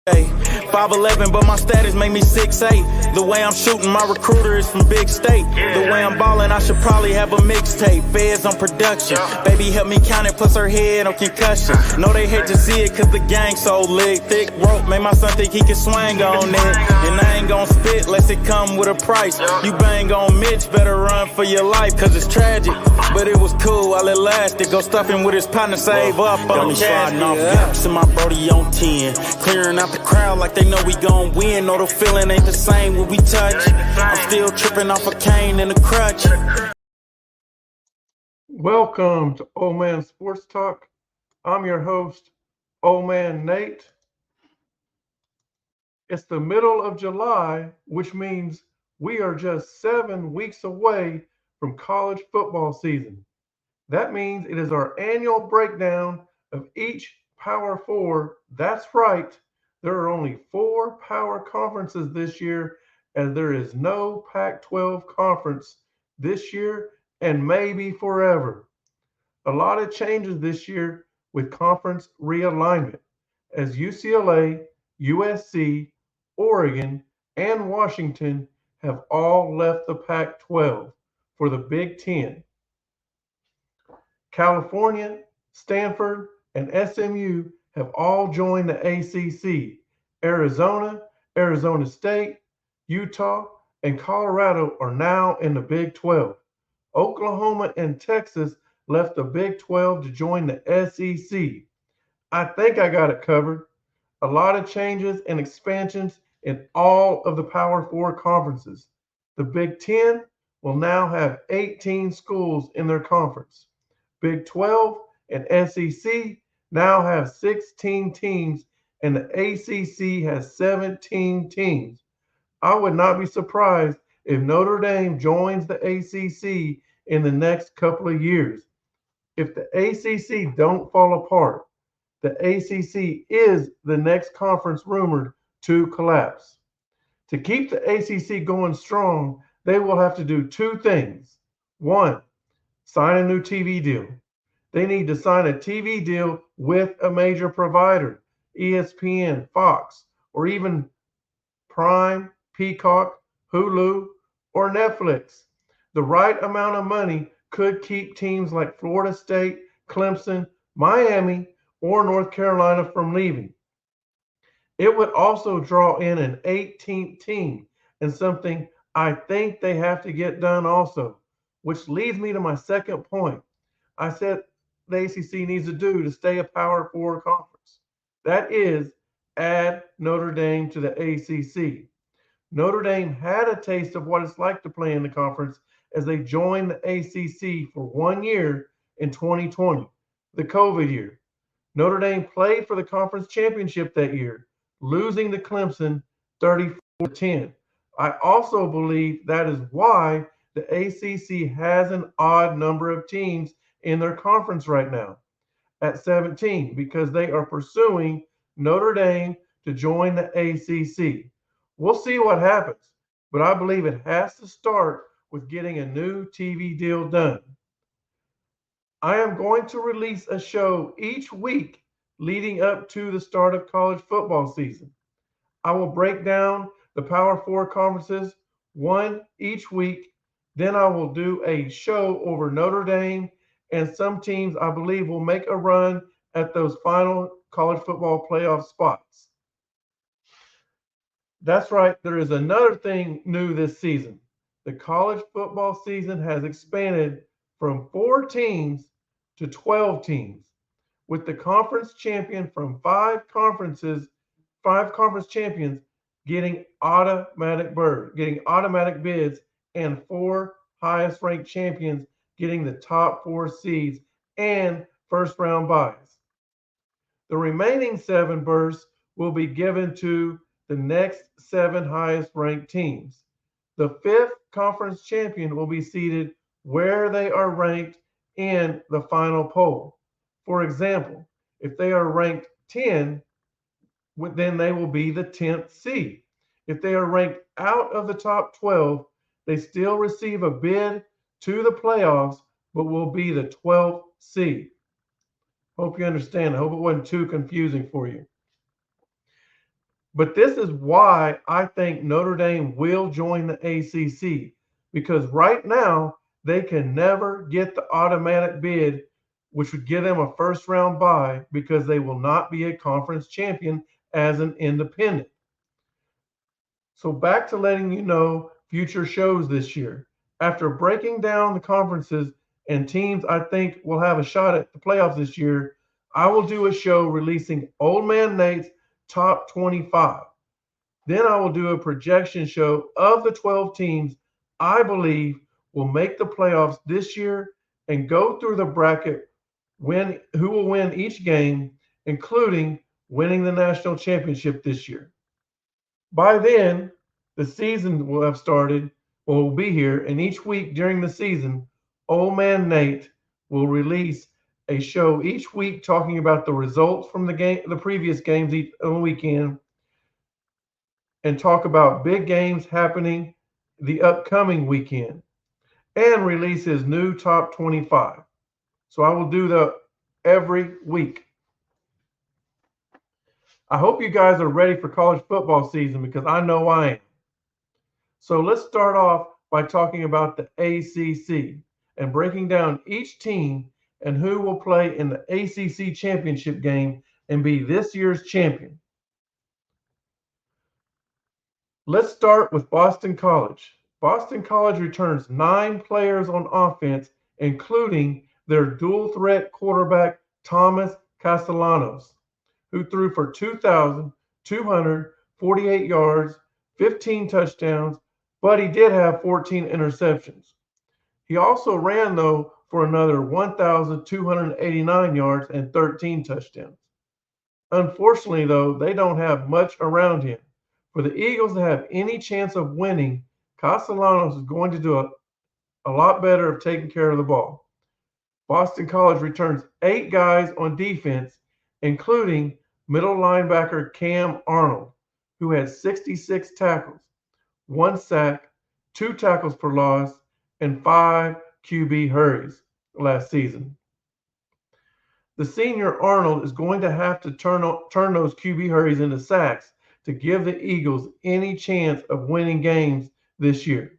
Hey, 5'11", but my status make me 6'8". The way I'm shooting, my recruiter is from big state. The way I'm balling, I should probably have a mixtape. Feds on production, baby help me count it, plus her head on concussion. Know they hate to see it cause the gang so lit. Thick rope, made my son think he can swing on it. And I ain't gon' spit lest it come with a price. You bang on Mitch, better run for your life cause it's tragic. But it was cool while it lasted. Go stuff him with his partner, save up on the cash. Off gaps and my brody on 10. Clearing out the crowd like they know we gon' win. Know the feeling ain't the same when we touch. I'm still tripping off a cane and a crutch. Welcome to Old Man Sports Talk. I'm your host, Old Man Nate. It's the middle of July, which means we are just 7 weeks away from college football season. That means it is our annual breakdown of each Power Four. That's right. There are only 4 power conferences this year, and there is no Pac-12 conference this year and maybe forever. A lot of changes this year with conference realignment, as UCLA, USC, Oregon, and Washington have all left the Pac-12 for the Big Ten. California, Stanford, and SMU have all joined the ACC. Arizona, Arizona State, Utah, and Colorado are now in the Big 12. Oklahoma and Texas left the Big 12 to join the SEC. I think I got it covered. A lot of changes and expansions in all of the Power Four conferences. The Big 10 will now have 18 schools in their conference. Big 12 and SEC now have 16 teams, and the ACC has 17 teams. I would not be surprised if Notre Dame joins the ACC in the next couple of years. If the ACC don't fall apart, the ACC is the next conference rumored to collapse. To keep the ACC going strong, they will have to do 2 things. 1, sign a new TV deal. They need to sign a TV deal with a major provider, ESPN, Fox, or even Prime, Peacock, Hulu, or Netflix. The right amount of money could keep teams like Florida State, Clemson, Miami, or North Carolina from leaving. It would also draw in an 18th team, and something I think they have to get done also, which leads me to my second point. I said the ACC needs to do to stay a Power Four conference. That is, add Notre Dame to the ACC. Notre Dame had a taste of what it's like to play in the conference as they joined the ACC for 1 year in 2020, the COVID year. Notre Dame played for the conference championship that year, losing to Clemson 34-10. I also believe that is why the ACC has an odd number of teams in their conference right now at 17, because they are pursuing Notre Dame to join the ACC. We'll see what happens, but I believe it has to start with getting a new TV deal done. I am going to release a show each week leading up to the start of college football season. I will break down the Power Four conferences, one each week. Then I will do a show over Notre Dame and some teams I believe will make a run at those final college football playoff spots. That's right, there is another thing new this season. The college football season has expanded from 4 teams to 12 teams, with the conference champion from 5 conference champions getting automatic bids, and 4 highest ranked champions getting the top 4 seeds and first round byes. The remaining 7 berths will be given to the next 7 highest ranked teams. The 5th conference champion will be seated where they are ranked in the final poll. For example, if they are ranked 10, then they will be the 10th seed. If they are ranked out of the top 12, they still receive a bid to the playoffs, but will be the 12th seed. Hope you understand. I hope it wasn't too confusing for you. But this is why I think Notre Dame will join the ACC, because right now they can never get the automatic bid, which would give them a first round bye because they will not be a conference champion as an independent. So back to letting you know future shows this year. After breaking down the conferences and teams I think will have a shot at the playoffs this year, I will do a show releasing Old Man Nate's top 25. Then I will do a projection show of the 12 teams I believe will make the playoffs this year and go through the bracket who will win each game, including winning the national championship this year. By then, the season will have started or will be here, and each week during the season, Old Man Nate will release a show each week talking about the results from the previous games each on the weekend, and talk about big games happening the upcoming weekend, and release his new top 25. So I will do that every week. I hope you guys are ready for college football season because I know I am. So let's start off by talking about the ACC and breaking down each team and who will play in the ACC championship game and be this year's champion. Let's start with Boston College. Boston College returns 9 players on offense, including their dual threat quarterback, Thomas Castellanos, who threw for 2,248 yards, 15 touchdowns, but he did have 14 interceptions. He also ran, though, for another 1,289 yards and 13 touchdowns. Unfortunately, though, they don't have much around him. For the Eagles to have any chance of winning, Castellanos is going to do a lot better of taking care of the ball. Boston College returns 8 guys on defense, including middle linebacker Cam Arnold, who had 66 tackles, 1 sack, 2 tackles for loss, and 5 QB hurries last season. The senior Arnold is going to have to turn those QB hurries into sacks to give the Eagles any chance of winning games this year.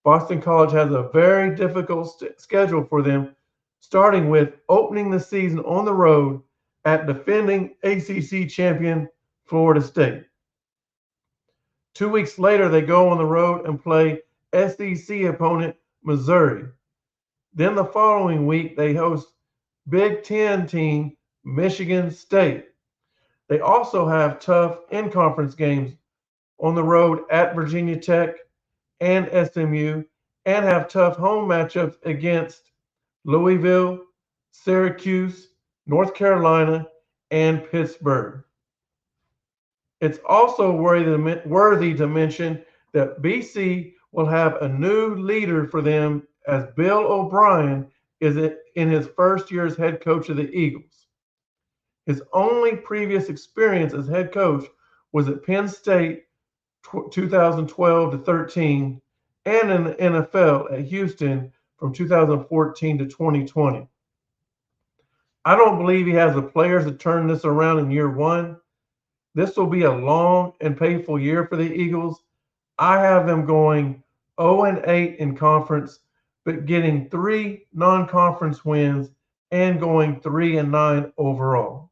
Boston College has a very difficult schedule for them, starting with opening the season on the road at defending ACC champion Florida State. 2 weeks later, they go on the road and play SEC opponent Missouri. Then the following week, they host Big Ten team Michigan State. They also have tough in-conference games on the road at Virginia Tech and SMU, and have tough home matchups against Louisville, Syracuse, North Carolina, and Pittsburgh. It's also worthy to mention that BC will have a new leader for them as Bill O'Brien is in his first year as head coach of the Eagles. His only previous experience as head coach was at Penn State 2012 to 13 and in the NFL at Houston from 2014 to 2020. I don't believe he has the players to turn this around in year one. This will be a long and painful year for the Eagles. I have them going 0-8 in conference, but getting 3 non-conference wins and going 3-9 overall.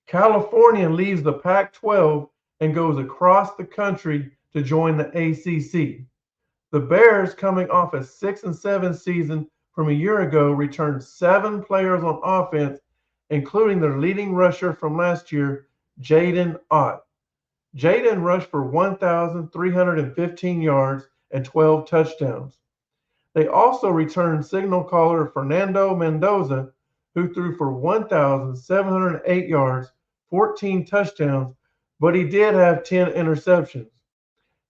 California leaves the Pac-12 and goes across the country to join the ACC. The Bears, coming off a 6-7 season from a year ago, returned 7 players on offense, including their leading rusher from last year, Jaden Ott. Jaden rushed for 1,315 yards and 12 touchdowns. They also returned signal caller Fernando Mendoza, who threw for 1,708 yards, 14 touchdowns, but he did have 10 interceptions.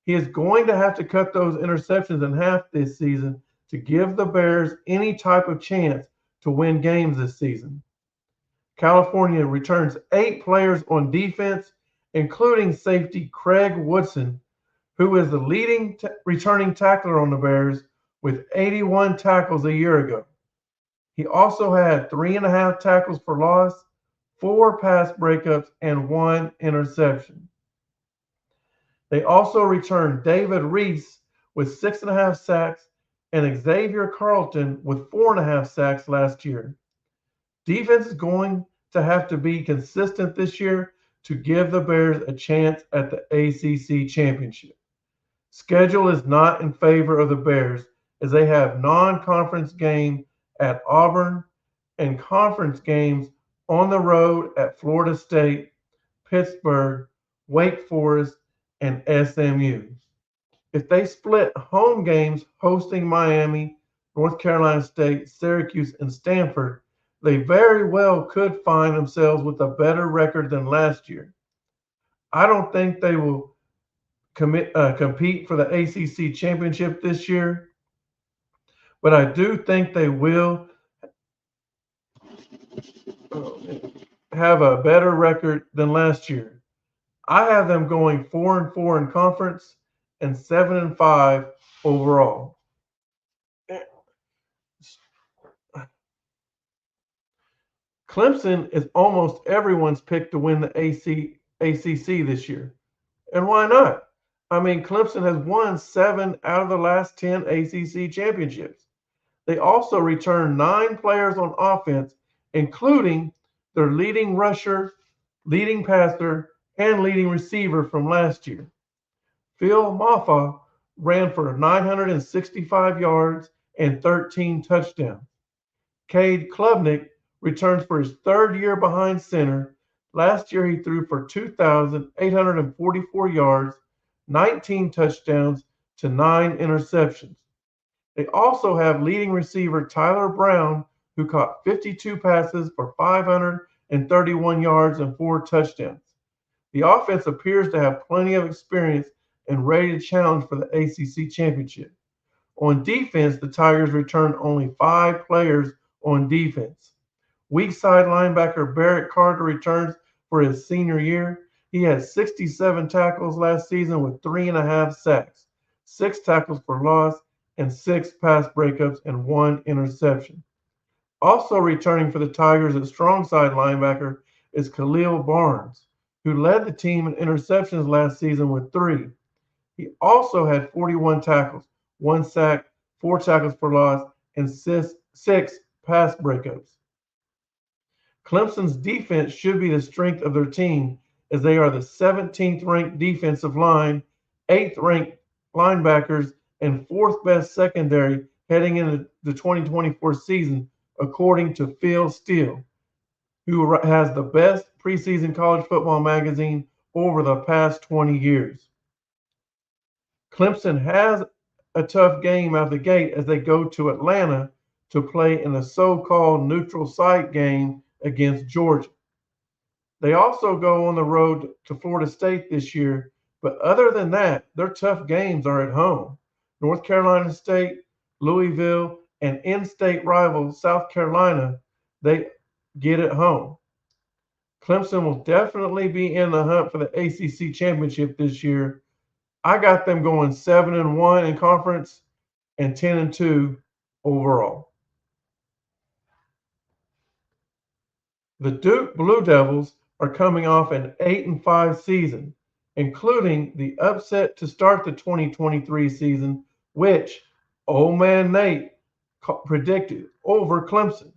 He is going to have to cut those interceptions in half this season to give the Bears any type of chance to win games this season. California returns 8 players on defense, including safety Craig Woodson, who is the leading returning tackler on the Bears with 81 tackles a year ago. He also had 3.5 tackles for loss, 4 pass breakups, and 1 interception. They also returned David Reese with 6.5 sacks and Xavier Carlton with 4.5 sacks last year. Defense is going to have to be consistent this year to give the Bears a chance at the ACC championship. Schedule is not in favor of the Bears as they have non-conference game at Auburn and conference games on the road at Florida State, Pittsburgh, Wake Forest, and SMU. If they split home games hosting Miami, North Carolina State, Syracuse, and Stanford, they very well could find themselves with a better record than last year. I don't think they will compete for the ACC championship this year, but I do think they will have a better record than last year. I have them going 4-4 in conference and 7-5 overall. Clemson is almost everyone's pick to win the ACC this year. And why not? I mean, Clemson has won 7 out of the last 10 ACC championships. They also returned 9 players on offense, including their leading rusher, leading passer, and leading receiver from last year. Phil Mafah ran for 965 yards and 13 touchdowns. Cade Klubnik returns for his third year behind center. Last year, he threw for 2,844 yards, 19 touchdowns to 9 interceptions. They also have leading receiver Tyler Brown, who caught 52 passes for 531 yards and 4 touchdowns. The offense appears to have plenty of experience and ready to challenge for the ACC championship. On defense, the Tigers returned only 5 players on defense. Weak side linebacker Barrett Carter returns for his senior year. He had 67 tackles last season with 3.5 sacks, 6 tackles for loss, and 6 pass breakups and 1 interception. Also returning for the Tigers at strong side linebacker is Khalil Barnes, who led the team in interceptions last season with 3. He also had 41 tackles, 1 sack, 4 tackles for loss, and 6 pass breakups. Clemson's defense should be the strength of their team as they are the 17th ranked defensive line, 8th ranked linebackers, and 4th best secondary heading into the 2024 season, according to Phil Steele, who has the best preseason college football magazine over the past 20 years. Clemson has a tough game out of the gate as they go to Atlanta to play in a so-called neutral site game against Georgia. They also go on the road to Florida State this year, but other than that, their tough games are at home. North Carolina State, Louisville, and in-state rival South Carolina, they get at home. Clemson will definitely be in the hunt for the ACC championship this year. I got them going 7-1 in conference and 10-2 overall. The Duke Blue Devils are coming off an 8-5 season, including the upset to start the 2023 season, which old man Nate predicted over Clemson.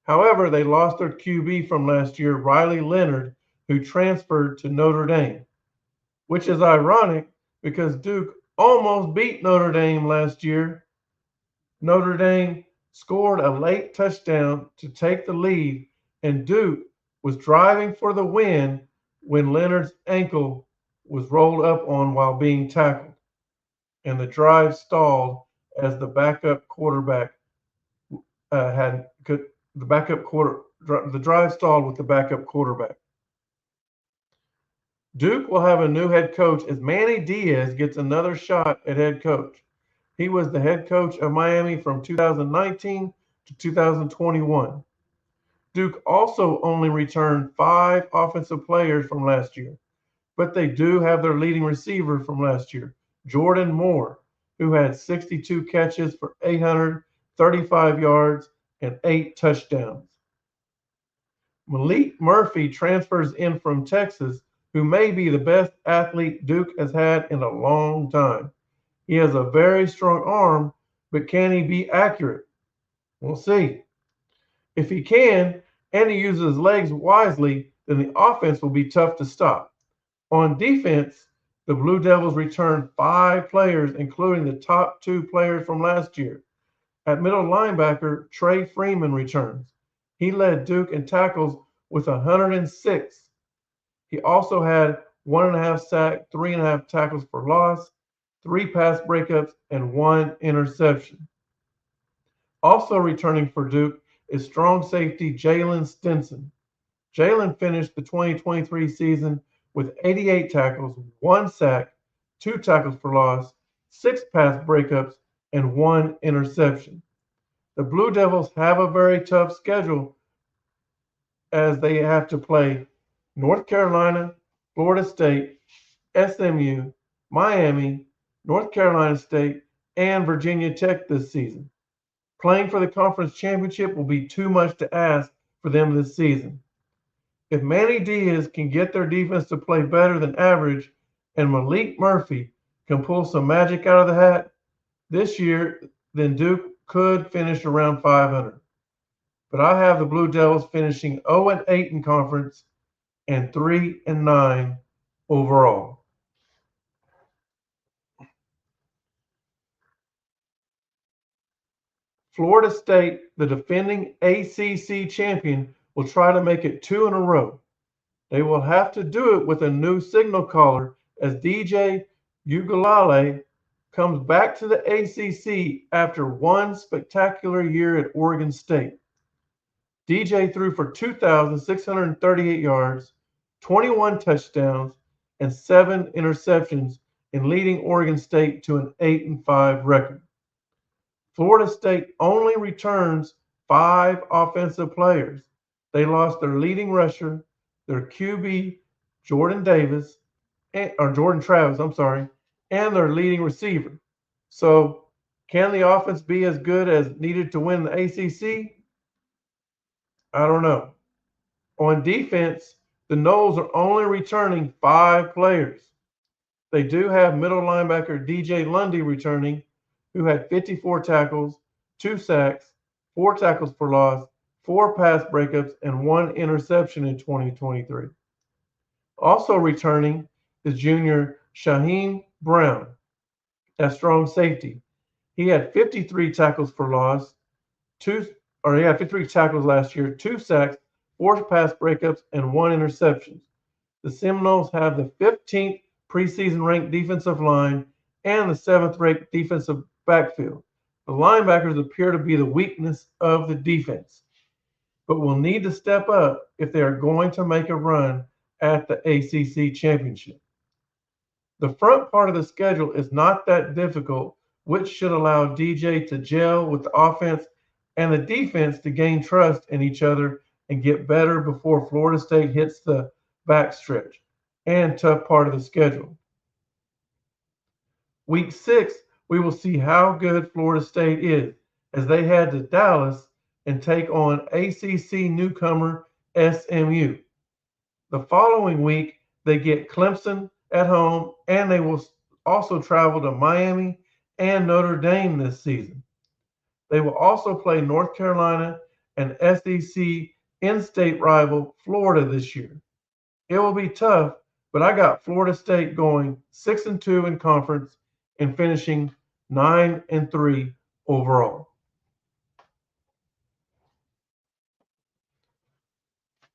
However, they lost their QB from last year, Riley Leonard, who transferred to Notre Dame, which is ironic because Duke almost beat Notre Dame last year. Notre Dame scored a late touchdown to take the lead, and Duke was driving for the win when Leonard's ankle was rolled up on while being tackled, and the drive stalled as the backup quarterback the drive stalled with the backup quarterback. Duke will have a new head coach as Manny Diaz gets another shot at head coach. He was the head coach of Miami from 2019 to 2021. Duke also only returned 5 offensive players from last year, but they do have their leading receiver from last year, Jordan Moore, who had 62 catches for 35 yards, and 8 touchdowns. Malik Murphy transfers in from Texas, who may be the best athlete Duke has had in a long time. He has a very strong arm, but can he be accurate? We'll see. If he can, and he uses his legs wisely, then the offense will be tough to stop. On defense, the Blue Devils returned 5 players, including the top 2 players from last year. At middle linebacker, Trey Freeman returns. He led Duke in tackles with 106. He also had 1.5 sacks, 3.5 tackles for loss, 3 pass breakups, and 1 interception. Also returning for Duke is strong safety Jalen Stinson. Jalen finished the 2023 season with 88 tackles, 1 sack, 2 tackles for loss, 6 pass breakups, and 1 interception. The Blue Devils have a very tough schedule as they have to play North Carolina, Florida State, SMU, Miami, North Carolina State, and Virginia Tech this season. Playing for the conference championship will be too much to ask for them this season. If Manny Diaz can get their defense to play better than average and Malik Murphy can pull some magic out of the hat this year, then Duke could finish around 500. But I have the Blue Devils finishing 0-8 in conference and 3-9 overall. Florida State, the defending ACC champion, will try to make it 2 in a row. They will have to do it with a new signal caller as DJ Ugalale comes back to the ACC after one spectacular year at Oregon State. DJ threw for 2,638 yards, 21 touchdowns, and 7 interceptions in leading Oregon State to an 8-5 record. Florida State only returns 5 offensive players. They lost their leading rusher, their QB, Jordan Travis, and their leading receiver. So, can the offense be as good as needed to win the ACC? I don't know. On defense, the Noles are only returning 5 players. They do have middle linebacker DJ Lundy returning, who had 54 tackles, 2 sacks, 4 tackles for loss, 4 pass breakups, and 1 interception in 2023. Also returning is junior Shaheem Brown at strong safety. He had 53 tackles for loss, he had 53 tackles last year, 2 sacks, 4 pass breakups, and 1 interception. The Seminoles have the 15th preseason ranked defensive line and the 7th ranked defensive backfield. The linebackers appear to be the weakness of the defense, but will need to step up if they are going to make a run at the ACC championship. The front part of the schedule is not that difficult, which should allow DJ to gel with the offense and the defense to gain trust in each other and get better before Florida State hits the backstretch and tough part of the schedule. Week 6, we will see how good Florida State is as they head to Dallas and take on ACC newcomer SMU. The following week, they get Clemson at home, and they will also travel to Miami and Notre Dame this season. They will also play North Carolina and SEC in-state rival Florida this year. It will be tough, but I got Florida State going 6-2 in conference and finishing 9-3 overall.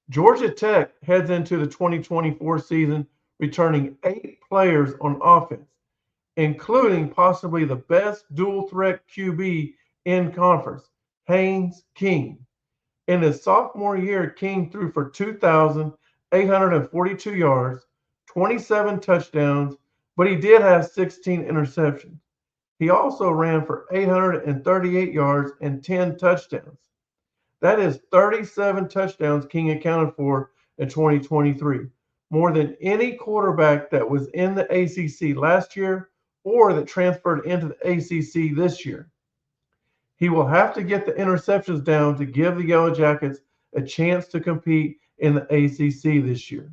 Georgia Tech heads into the 2024 season returning 8 players on offense, including possibly the best dual threat QB in conference, Haynes King. In his sophomore year, King threw for 2,842 yards, 27 touchdowns, but he did have 16 interceptions. He also ran for 838 yards and 10 touchdowns. That is 37 touchdowns King accounted for in 2023, more than any quarterback that was in the ACC last year or that transferred into the ACC this year. He will have to get the interceptions down to give the Yellow Jackets a chance to compete in the ACC this year.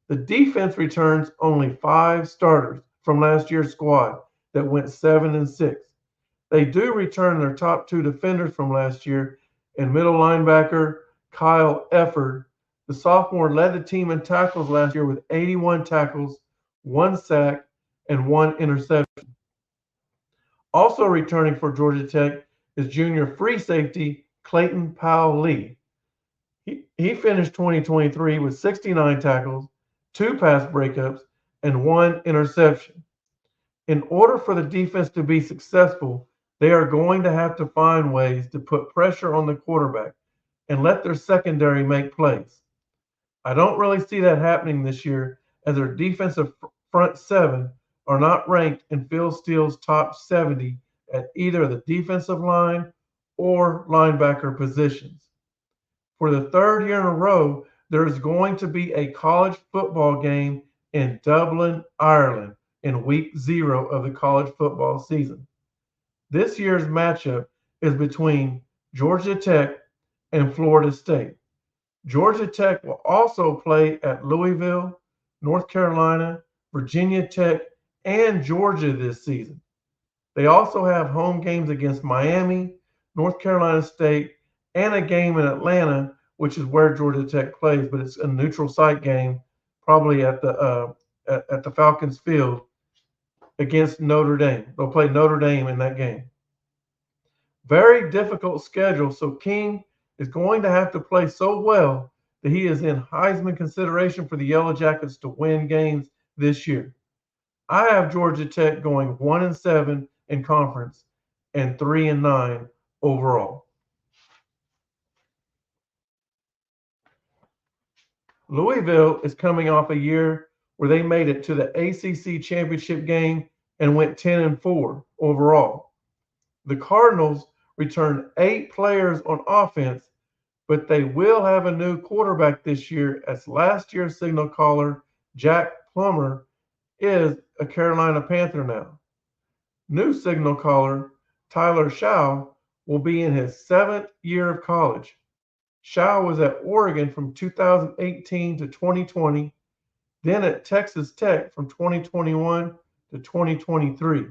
The defense returns only 5 starters from last year's squad that went 7-6. They do return their top 2 defenders from last year and middle linebacker Kyle Efford. The sophomore led the team in tackles last year with 81 tackles, 1 sack, and 1 interception. Also returning for Georgia Tech is junior free safety Clayton Powell-Lee. He finished 2023 with 69 tackles, 2 pass breakups, and 1 interception. In order for the defense to be successful, they are going to have to find ways to put pressure on the quarterback and let their secondary make plays. I don't really see that happening this year, as their defensive front 7 are not ranked in Phil Steele's top 70 at either the defensive line or linebacker positions. For the 3rd year in a row, there is going to be a college football game in Dublin, Ireland in week 0 of the college football season. This year's matchup is between Georgia Tech and Florida State. Georgia Tech will also play at Louisville, North Carolina, Virginia Tech, and Georgia this season. They also have home games against Miami, North Carolina State, and a game in Atlanta, which is where Georgia Tech plays, but it's a neutral site game, probably at the Falcons Field against Notre Dame. They'll play Notre Dame in that game. Very difficult schedule, so King is going to have to play so well that he is in Heisman consideration for the Yellow Jackets to win games this year. I have Georgia Tech going 1-7 in conference and 3-9 overall. Louisville is coming off a year where they made it to the ACC championship game and went 10-4 overall. The Cardinals returned 8 players on offense, but they will have a new quarterback this year, as last year's signal caller Jack Plummer is a Carolina Panther now. New signal caller Tyler Shaw will be in his 7th year of college. Shaw was at Oregon from 2018 to 2020, then at Texas Tech from 2021 to 2023.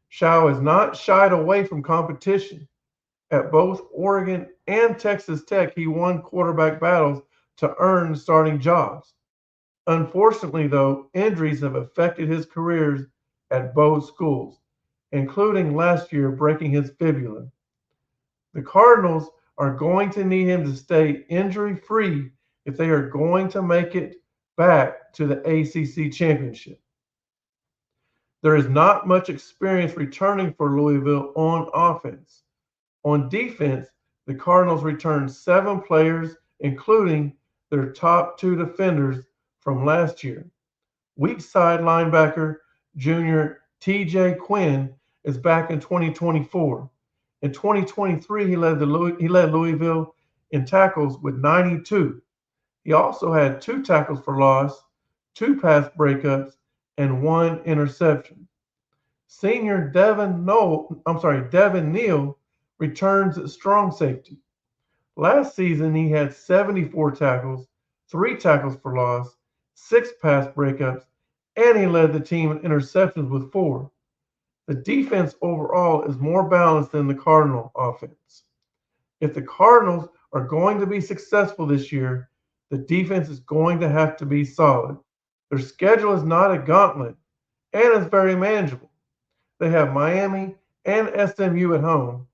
Shaw has not shied away from competition. At both Oregon and Texas Tech, he won quarterback battles to earn starting jobs. Unfortunately, though, injuries have affected his careers at both schools, including last year breaking his fibula. The Cardinals are going to need him to stay injury-free if they are going to make it back to the ACC championship. There is not much experience returning for Louisville on offense. On defense, the Cardinals returned 7 players, including their top 2 defenders from last year. Weak side linebacker junior TJ Quinn is back in 2024. In 2023, he led Louisville in tackles with 92. He also had 2 tackles for loss, 2 pass breakups, and 1 interception. Senior Devin Neal returns at strong safety. Last season, he had 74 tackles, 3 tackles for loss, 6 pass breakups, and he led the team in interceptions with 4. The defense overall is more balanced than the Cardinal offense. If the Cardinals are going to be successful this year, the defense is going to have to be solid. Their schedule is not a gauntlet and is very manageable. They have Miami and SMU at home,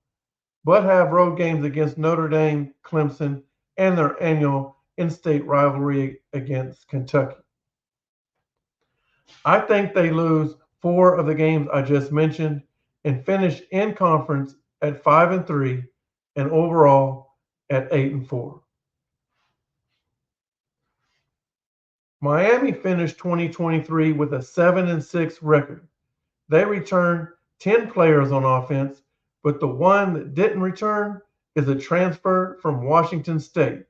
but have road games against Notre Dame, Clemson, and their annual in-state rivalry against Kentucky. I think they lose 4 of the games I just mentioned and finish in conference at 5-3 and overall at 8-4. Miami finished 2023 with a 7-6 record. They returned 10 players on offense, but the one that didn't return is a transfer from Washington State,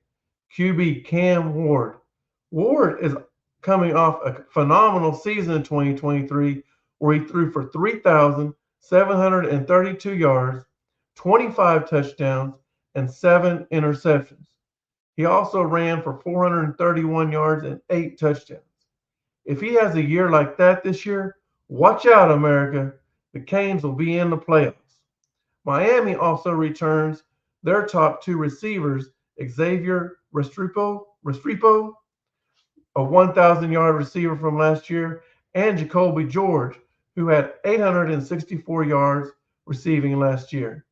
QB Cam Ward. Ward is coming off a phenomenal season in 2023 where he threw for 3,732 yards, 25 touchdowns, and 7 interceptions. He also ran for 431 yards and 8 touchdowns. If he has a year like that this year, watch out, America. The Canes will be in the playoffs. Miami also returns their top two receivers, Xavier Restrepo, a 1,000-yard receiver from last year, and Jacoby George, who had 864 yards receiving last year.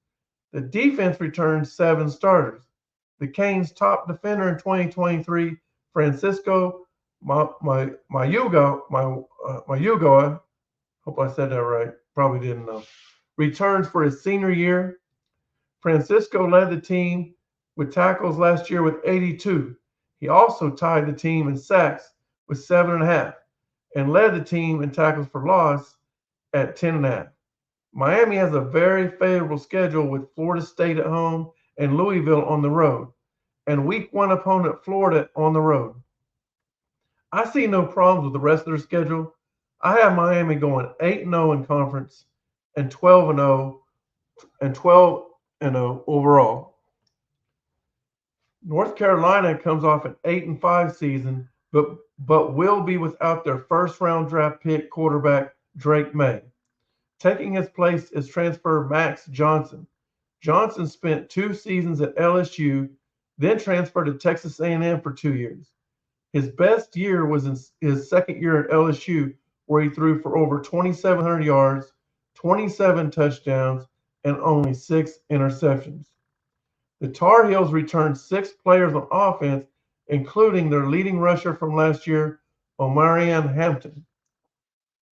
The defense returns 7 starters. The Canes' top defender in 2023, Francisco Mayugoa, hope I said that right, probably didn't know, returns for his senior year. Francisco led the team with tackles last year with 82. He also tied the team in sacks with 7.5 and led the team in tackles for loss at 10.5. Miami has a very favorable schedule with Florida State at home and Louisville on the road, and week 1 opponent Florida on the road. I see no problems with the rest of their schedule. I have Miami going 8-0 in conference and 12-0 overall. North Carolina comes off an 8-5 season, but will be without their first-round draft pick quarterback Drake May. Taking his place is transfer Max Johnson. Johnson spent 2 seasons at LSU, then transferred to Texas A&M for 2 years. His best year was in his second year at LSU, where he threw for over 2,700 yards, 27 touchdowns, and only 6 interceptions. The Tar Heels returned 6 players on offense, including their leading rusher from last year, Omarion Hampton.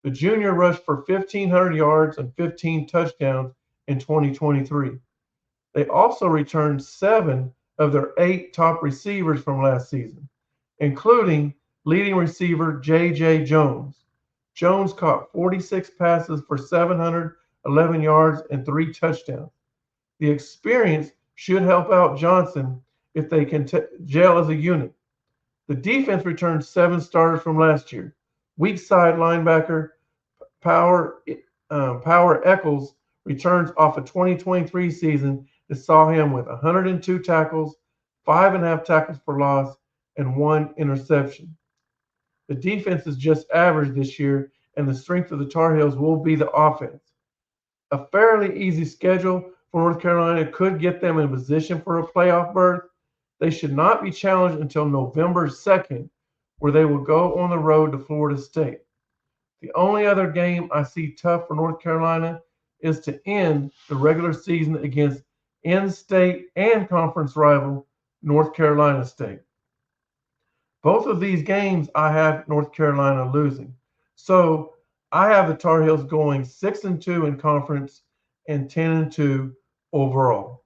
The junior rushed for 1,500 yards and 15 touchdowns in 2023. They also returned 7 of their 8 top receivers from last season, including leading receiver J.J. Jones. Jones caught 46 passes for 711 yards and 3 touchdowns. The experience should help out Johnson if they can gel as a unit. The defense returned 7 starters from last year. Weak side linebacker Power Eccles returns off a 2023 season that saw him with 102 tackles, 5.5 tackles for loss, and 1 interception. The defense is just average this year, and the strength of the Tar Heels will be the offense. A fairly easy schedule for North Carolina could get them in position for a playoff berth. They should not be challenged until November 2nd, where they will go on the road to Florida State. The only other game I see tough for North Carolina is to end the regular season against in-state and conference rival North Carolina State. Both of these games I have North Carolina losing. So I have the Tar Heels going 6-2 in conference and 10-2 overall.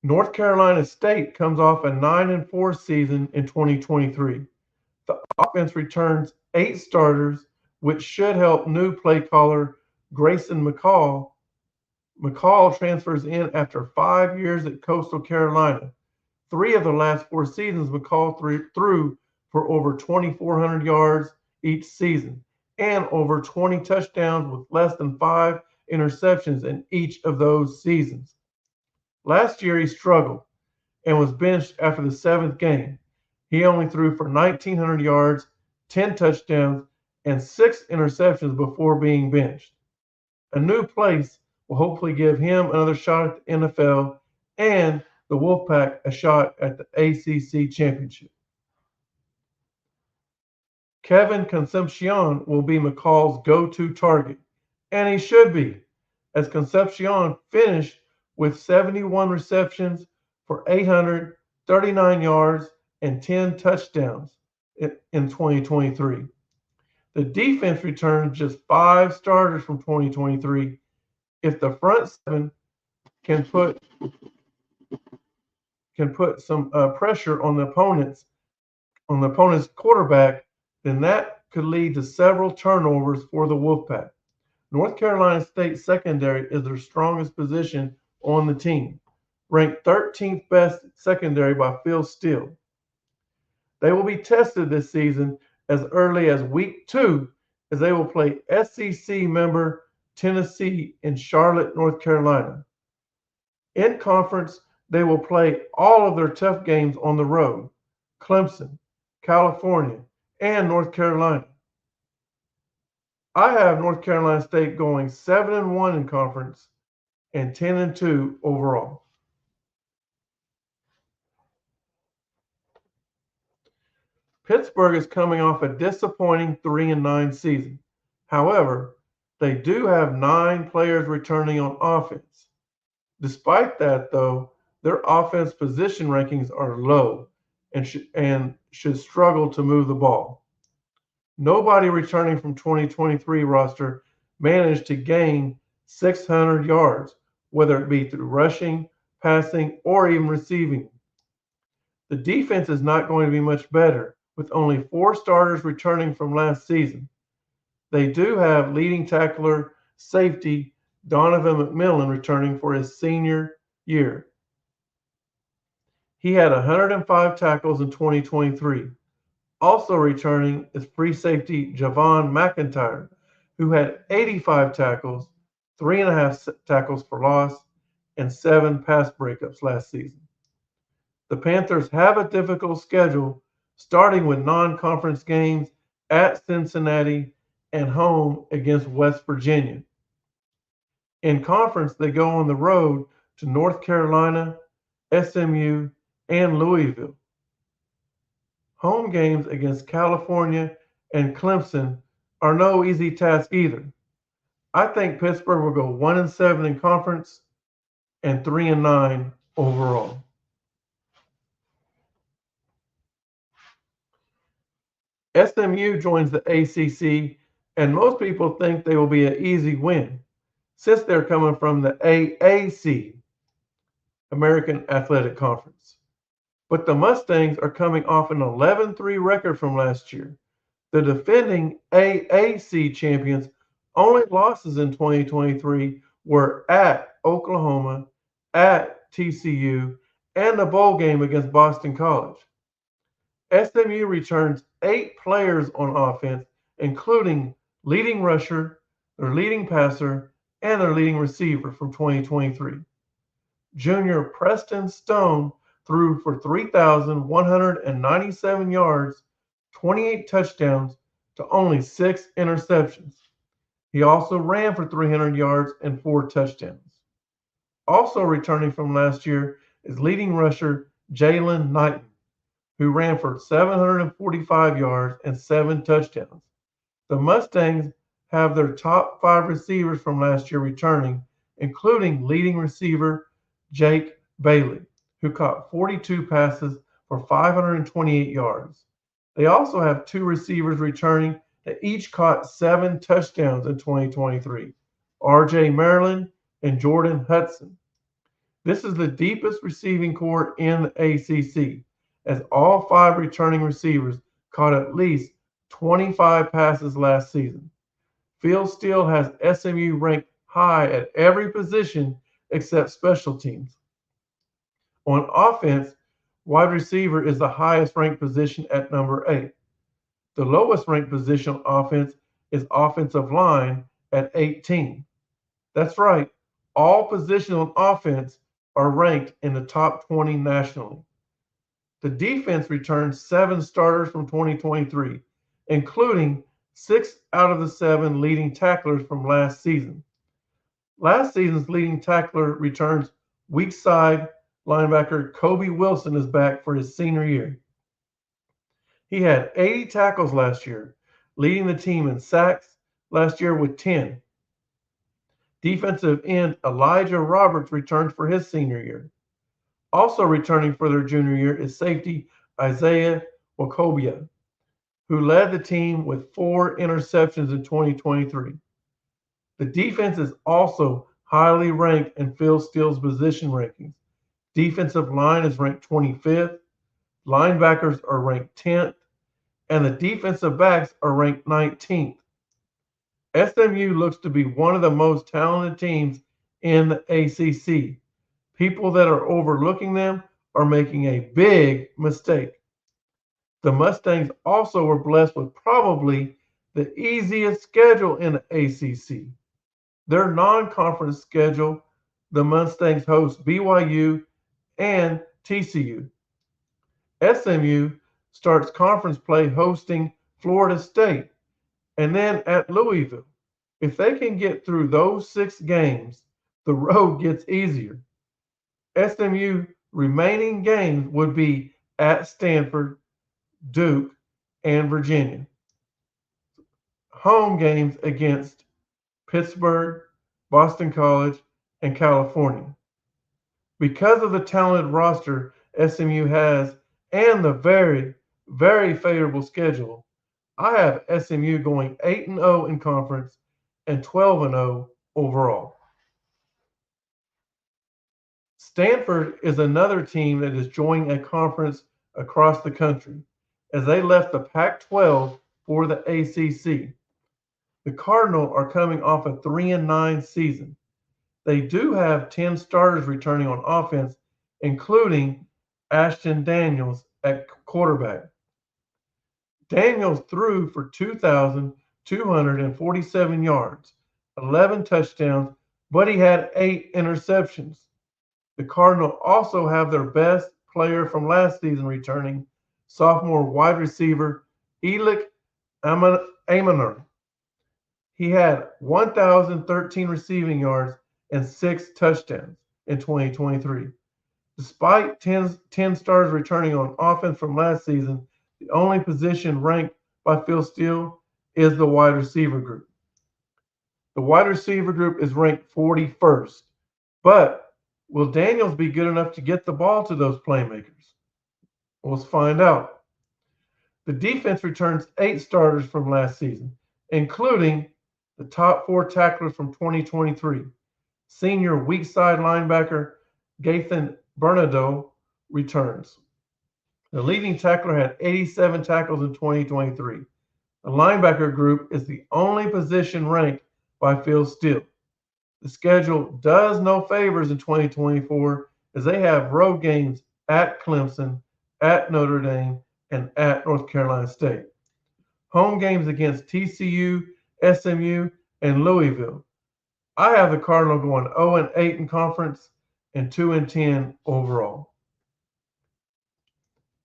North Carolina State comes off a 9-4 season in 2023. The offense returns 8 starters, which should help new play caller Grayson McCall. McCall transfers in after 5 years at Coastal Carolina. 3 of the last 4 seasons, McCall threw for over 2,400 yards each season and over 20 touchdowns with less than 5 interceptions in each of those seasons. Last year, he struggled and was benched after the 7th game. He only threw for 1,900 yards, 10 touchdowns, and 6 interceptions before being benched. A new place will hopefully give him another shot at the NFL and the Wolfpack a shot at the ACC Championship. Kevin Concepcion will be McCall's go-to target, and he should be, as Concepcion finished with 71 receptions for 839 yards and 10 touchdowns in 2023. The defense returned just 5 starters from 2023. If the front 7 can put some pressure on the opponent's quarterback, then that could lead to several turnovers for the Wolfpack. North Carolina State secondary is their strongest position on the team, ranked 13th best secondary by Phil Steele. They will be tested this season as early as week 2 as they will play SEC member Tennessee in Charlotte, North Carolina. In conference, they will play all of their tough games on the road: Clemson, California, and North Carolina. I have North Carolina State going 7-1 in conference and 10-2 overall. Pittsburgh is coming off a disappointing 3-9 season. However, they do have 9 players returning on offense. Despite that, though, their offense position rankings are low and should struggle to move the ball. Nobody returning from 2023 roster managed to gain 600 yards, whether it be through rushing, passing, or even receiving. The defense is not going to be much better, with only 4 starters returning from last season. They do have leading tackler safety Donovan McMillan returning for his senior year. He had 105 tackles in 2023. Also returning is free safety Javon McIntyre, who had 85 tackles, 3.5 tackles for loss, and 7 pass breakups last season. The Panthers have a difficult schedule, starting with non-conference games at Cincinnati and home against West Virginia. In conference, they go on the road to North Carolina, SMU, and Louisville. Home games against California and Clemson are no easy task either. I think Pittsburgh will go 1-7 in conference and 3-9 overall. SMU joins the ACC, and most people think they will be an easy win since they're coming from the AAC, American Athletic Conference. But the Mustangs are coming off an 11-3 record from last year. The defending AAC champions' only losses in 2023 were at Oklahoma, at TCU, and the bowl game against Boston College. SMU returns 8 players on offense, including leading rusher, their leading passer, and their leading receiver from 2023. Junior Preston Stone threw for 3,197 yards, 28 touchdowns, to only 6 interceptions. He also ran for 300 yards and 4 touchdowns. Also returning from last year is leading rusher Jalen Knighton, who ran for 745 yards and 7 touchdowns. The Mustangs have their top 5 receivers from last year returning, including leading receiver Jake Bailey, who caught 42 passes for 528 yards. They also have 2 receivers returning that each caught 7 touchdowns in 2023, R.J. Maryland and Jordan Hudson. This is the deepest receiving corps in the ACC, as all 5 returning receivers caught at least 25 passes last season. Phil Steele has SMU ranked high at every position except special teams. On offense, wide receiver is the highest ranked position at number 8. The lowest ranked position on offense is offensive line at 18. That's right, all positions on offense are ranked in the top 20 nationally. The defense returns 7 starters from 2023, including 6 out of the 7 leading tacklers from last season. Last season's leading tackler returns weak side linebacker Kobe Wilson is back for his senior year. He had 80 tackles last year, leading the team in sacks last year with 10. Defensive end Elijah Roberts returned for his senior year. Also returning for their junior year is safety Isaiah Wakobia, who led the team with 4 interceptions in 2023. The defense is also highly ranked in Phil Steele's position rankings. Defensive line is ranked 25th, linebackers are ranked 10th, and the defensive backs are ranked 19th. SMU looks to be one of the most talented teams in the ACC. People that are overlooking them are making a big mistake. The Mustangs also were blessed with probably the easiest schedule in the ACC. Their non-conference schedule, the Mustangs host BYU and TCU. SMU starts conference play hosting Florida State and then at Louisville. If they can get through those 6 games, the road gets easier. SMU remaining games would be at Stanford, Duke, and Virginia. Home games against Pittsburgh, Boston College, and California. Because of the talented roster SMU has and the very, very favorable schedule, I have SMU going 8-0 in conference and 12-0 overall. Stanford is another team that is joining a conference across the country as they left the Pac-12 for the ACC. The Cardinals are coming off a 3-9 season. They do have 10 starters returning on offense, including Ashton Daniels at quarterback. Daniels threw for 2,247 yards, 11 touchdowns, but he had 8 interceptions. The Cardinals also have their best player from last season returning, sophomore wide receiver Elik Amaner. He had 1,013 receiving yards and 6 touchdowns in 2023. Despite 10 stars returning on offense from last season, the only position ranked by Phil Steele is the wide receiver group. The wide receiver group is ranked 41st, but will Daniels be good enough to get the ball to those playmakers? Let's find out. The defense returns 8 starters from last season, including the top 4 tacklers from 2023. Senior weak side linebacker Gathan Bernardo returns. The leading tackler had 87 tackles in 2023. The linebacker group is the only position ranked by Phil Steele. The schedule does no favors in 2024 as they have road games at Clemson, at Notre Dame, and at North Carolina State. Home games against TCU, SMU, and Louisville. I have the Cardinals going 0-8 in conference and 2-10 overall.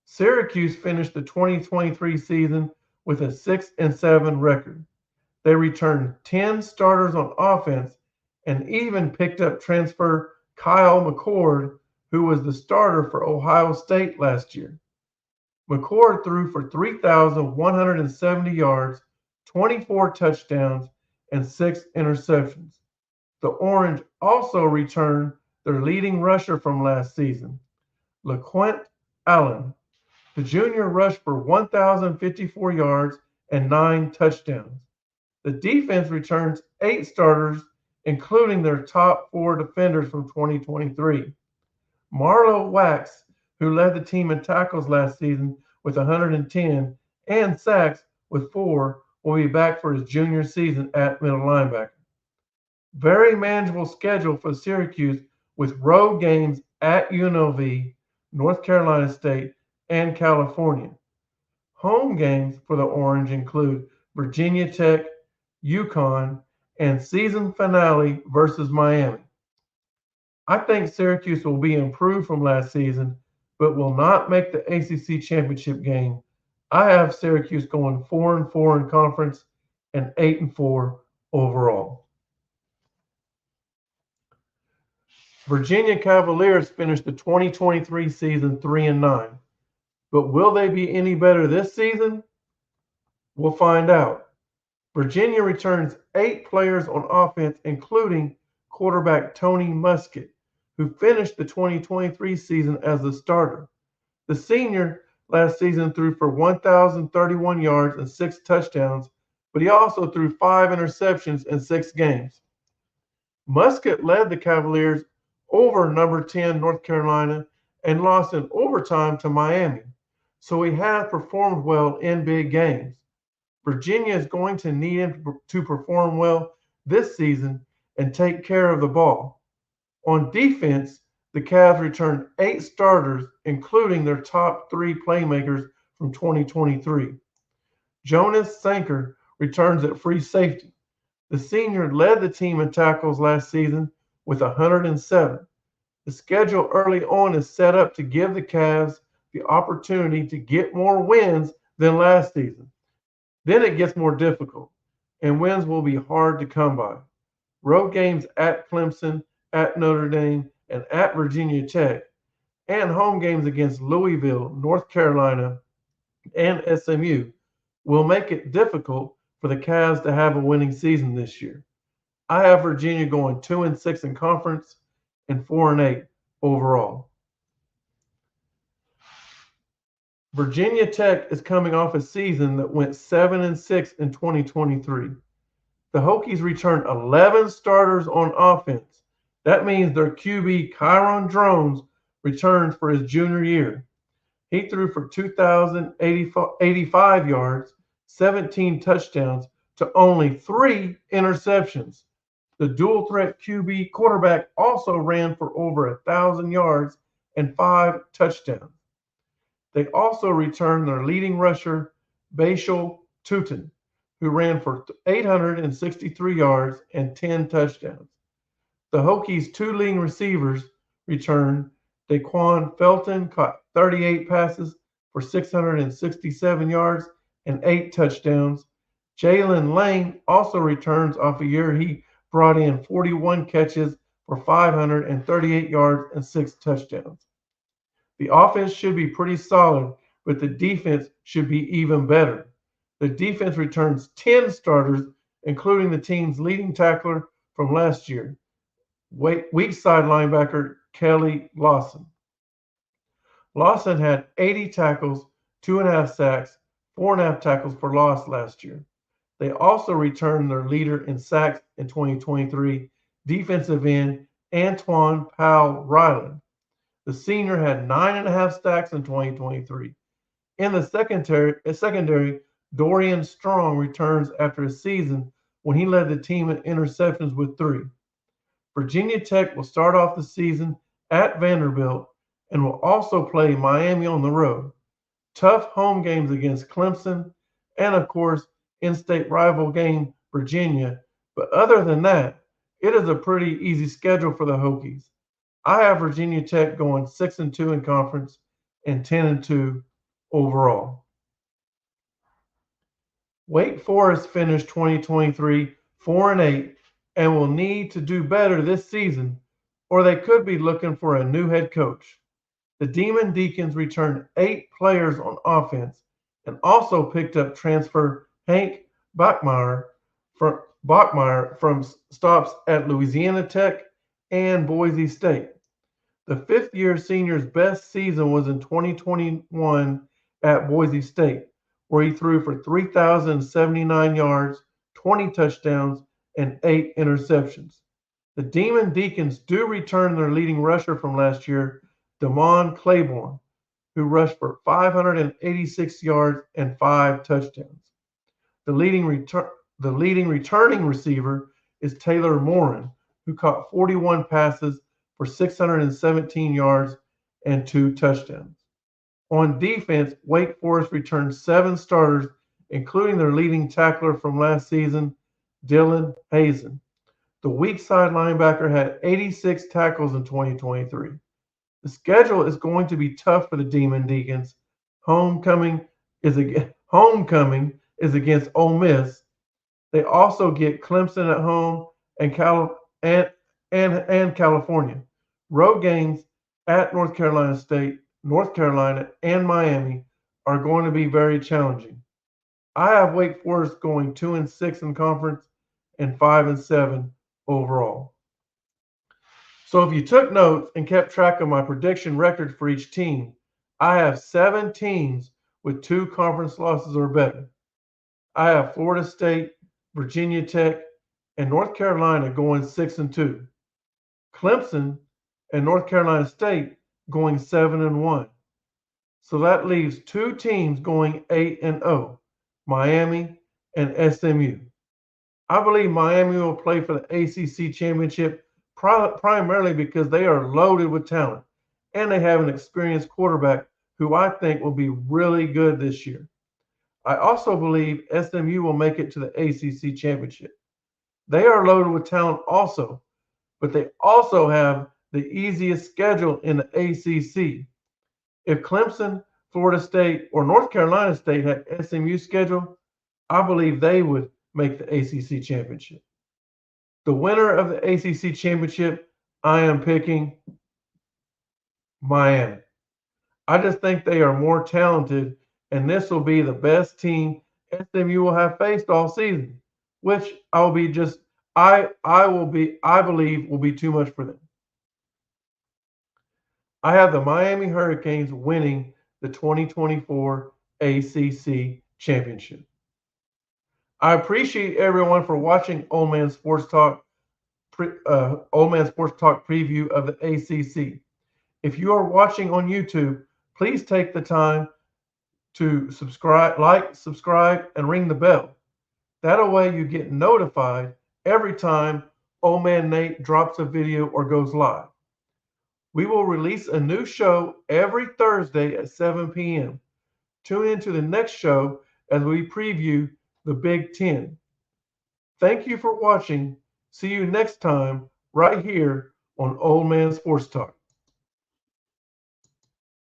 Syracuse finished the 2023 season with a 6-7 record. They returned 10 starters on offense and even picked up transfer Kyle McCord, who was the starter for Ohio State last year. McCord threw for 3,170 yards, 24 touchdowns, and 6 interceptions. The Orange also returned their leading rusher from last season, LaQuint Allen. The junior rushed for 1,054 yards and 9 touchdowns. The defense returns 8 starters, including their top 4 defenders from 2023. Marlo Wax, who led the team in tackles last season with 110 and sacks with 4, will be back for his junior season at middle linebacker. Very manageable schedule for Syracuse with road games at UNLV, North Carolina State, and California. Home games for the Orange include Virginia Tech, UConn, and season finale versus Miami. I think Syracuse will be improved from last season, but will not make the ACC championship game. I have Syracuse going 4-4 in conference and 8-4 overall. Virginia Cavaliers finished the 2023 season 3-9, but will they be any better this season? We'll find out. Virginia returns 8 players on offense, including quarterback Tony Muskett, who finished the 2023 season as the starter. The senior last season threw for 1,031 yards and 6 touchdowns, but he also threw 5 interceptions in 6 games. Muskett led the Cavaliers over number 10 North Carolina and lost in overtime to Miami, so he has performed well in big games. Virginia is going to need him to perform well this season and take care of the ball. On defense, the Cavs returned 8 starters, including their top 3 playmakers from 2023. Jonas Sanker returns at free safety. The senior led the team in tackles last season with 107. The schedule early on is set up to give the Cavs the opportunity to get more wins than last season. Then it gets more difficult, and wins will be hard to come by. Road games at Clemson, at Notre Dame, and at Virginia Tech, and home games against Louisville, North Carolina, and SMU will make it difficult for the Cavs to have a winning season this year. I have Virginia going 2-6 in conference and 4-8 overall. Virginia Tech is coming off a season that went 7-6 in 2023. The Hokies returned 11 starters on offense. That means their QB, Kyron Drones, returns for his junior year. He threw for 2,085 yards, 17 touchdowns, to only 3 interceptions. The dual threat QB quarterback also ran for over 1,000 yards and 5 touchdowns. They also returned their leading rusher, Bashal Tutin, who ran for 863 yards and 10 touchdowns. The Hokies' 2 leading receivers returned. Daquan Felton caught 38 passes for 667 yards and 8 touchdowns. Jalen Lane also returns off a year he brought in 41 catches for 538 yards and 6 touchdowns. The offense should be pretty solid, but the defense should be even better. The defense returns 10 starters, including the team's leading tackler from last year, weak side linebacker Kelly Lawson. Lawson had 80 tackles, 2.5 sacks, 4.5 tackles for loss last year. They also returned their leader in sacks in 2023, defensive end Antoine Powell Ryland. The senior had 9.5 sacks in 2023. In the secondary, Dorian Strong returns after a season when he led the team in interceptions with 3. Virginia Tech will start off the season at Vanderbilt and will also play Miami on the road. Tough home games against Clemson and, of course, in-state rival game Virginia. But other than that, it is a pretty easy schedule for the Hokies. I have Virginia Tech going 6-2 in conference and 10-2 overall. Wake Forest finished 2023 4-8 and will need to do better this season, or they could be looking for a new head coach. The Demon Deacons returned 8 players on offense and also picked up transfer Hank Bachmeier from stops at Louisiana Tech and Boise State. The 5th-year senior's best season was in 2021 at Boise State, where he threw for 3,079 yards, 20 touchdowns, and 8 interceptions. The Demon Deacons do return their leading rusher from last year, Damon Claiborne, who rushed for 586 yards and 5 touchdowns. The leading returning receiver is Taylor Morin, who caught 41 passes for 617 yards and 2 touchdowns. On defense, Wake Forest returned 7 starters, including their leading tackler from last season, Dylan Hazen. The weak side linebacker had 86 tackles in 2023. The schedule is going to be tough for the Demon Deacons. Homecoming is against Ole Miss. They also get Clemson at home and California. Road games at North Carolina State, North Carolina, and Miami are going to be very challenging. I have Wake Forest going 2-6 in conference and 5-7 overall. So if you took notes and kept track of my prediction record for each team, I have 7 teams with 2 conference losses or better. I have Florida State, Virginia Tech, and North Carolina going 6-2. Clemson and North Carolina State going 7-1. So that leaves 2 teams going 8-0, Miami and SMU. I believe Miami will play for the ACC championship primarily because they are loaded with talent and they have an experienced quarterback who I think will be really good this year. I also believe SMU will make it to the ACC championship. They are loaded with talent also, but they also have the easiest schedule in the ACC. If Clemson, Florida State, or North Carolina State had SMU schedule, I believe they would make the ACC championship. The winner of the ACC championship, I am picking Miami. I just think they are more talented, and this will be the best team SMU will have faced all season, which I believe will be too much for them. I have the Miami Hurricanes winning the 2024 ACC championship. I appreciate everyone for watching Old Man Sports Talk preview of the ACC. If you are watching on YouTube, please take the time to subscribe, and ring the bell. That way you get notified every time Old Man Nate drops a video or goes live. We will release a new show every Thursday at 7 p.m. Tune into the next show as we preview the Big Ten. Thank you for watching. See you next time right here on Old Man Sports Talk.